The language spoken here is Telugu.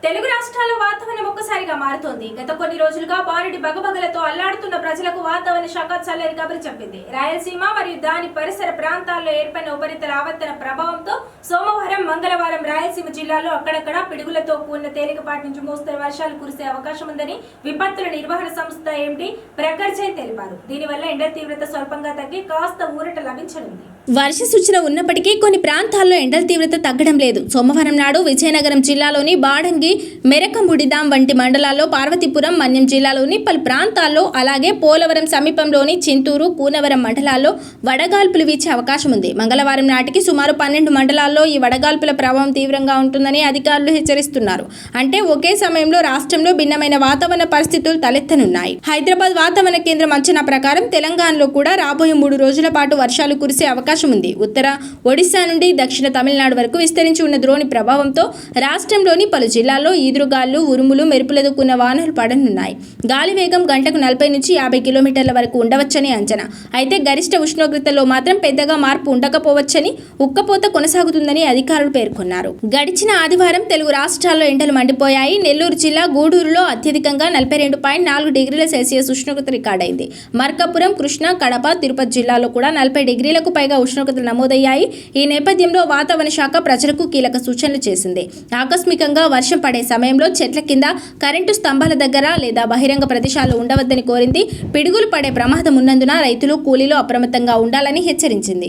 తెలుగు రాష్ట్రాల వాతావరణం ఒక్కసారిగా మారుతోంది. గత కొన్ని రోజులుగా భారీ బగబగలతో అల్లాడుతున్న ప్రజలకు వాతావరణ శాఖ చల్లని కబురు చెప్పింది. రాయలసీమ మరియు దాని పరిసర ప్రాంతాల్లో ఏర్పడిన ఉపరితల ఆవర్తన ప్రభావంతో సోమవారం, మంగళవారం రాయలసీమ జిల్లాలో అక్కడక్కడ పిడుగులతో కూడిన తేలికపాటి నుంచి మోస్తరు వర్షాలు కురిసే అవకాశం ఉందని విపత్తుల నిర్వహణ సంస్థ ఎండీ ప్రఖర్ జైన్ తెలిపారు. దీనివల్ల ఎండల తీవ్రత స్వల్పంగా తగ్గి కాస్త ఊరట లభించనుంది. వర్ష సూచన ఉన్నప్పటికీ కొన్ని ప్రాంతాల్లో ఎండల తీవ్రత తగ్గడం లేదు. సోమవారం నాడు విజయనగరం జిల్లాలోని బాడంగి, మెరకముడిదాం వంటి మండలాల్లో, పార్వతీపురం, మన్యం జిల్లాలోని పలు ప్రాంతాల్లో, అలాగే పోలవరం సమీపంలోని చింతూరు, కూనవరం మండలాల్లో వడగాల్పులు వీచే అవకాశం ఉంది. మంగళవారం నాటికి సుమారు 12 మండలాల్లో ఈ వడగాల్పుల ప్రభావం తీవ్రంగా ఉంటుందని అధికారులు హెచ్చరిస్తున్నారు. అంటే ఒకే సమయంలో రాష్ట్రంలో భిన్నమైన వాతావరణ పరిస్థితులు తలెత్తనున్నాయి. హైదరాబాద్ వాతావరణ కేంద్రం అంచనా ప్రకారం తెలంగాణలో కూడా రాబోయే 3 రోజుల పాటు వర్షాలు కురిసే అవకాశం ఉంది. ఉత్తర ఒడిశా నుండి దక్షిణ తమిళనాడు వరకు విస్తరించి ఉన్న ద్రోణి ప్రభావంతో రాష్ట్రంలోని పలు జిల్లాల్లో ఈదురుగాలు, ఉరుములు, మెరుపులతో కూడిన వానలు పడనున్నాయి. గాలి వేగం గంటకు 40 నుంచి 50 కిలోమీటర్ల వరకు ఉండవచ్చని అంచనా. అయితే గరిష్ట ఉష్ణోగ్రతలో మాత్రం పెద్దగా మార్పు ఉండకపోవచ్చని, ఉక్కపోత కొనసాగుతుందని అధికారులు పేర్కొన్నారు. గడిచిన ఆదివారం తెలుగు రాష్ట్రాల్లో ఎండలు మండిపోయాయి. నెల్లూరు జిల్లా గూడూరులో అత్యధికంగా 42.4 డిగ్రీల సెల్సియస్ ఉష్ణోగ్రత రికార్డైంది. మార్కాపురం, కృష్ణా, కడప, తిరుపతి జిల్లాలో కూడా 40 డిగ్రీలకు పైగా ఉష్ణోగ్రతలు నమోదయ్యాయి. ఈ నేపథ్యంలో వాతావరణ శాఖ ప్రజలకు కీలక సూచనలు చేసింది. ఆకస్మికంగా వర్షం పడే సమయంలో చెట్ల కింద, కరెంటు స్తంభాల దగ్గర లేదా బహిరంగ ప్రదేశాల్లో ఉండవద్దని కోరింది. పిడుగులు పడే ప్రమాదం ఉన్నందున రైతులు, కూలీలు అప్రమత్తంగా ఉండాలని హెచ్చరించింది.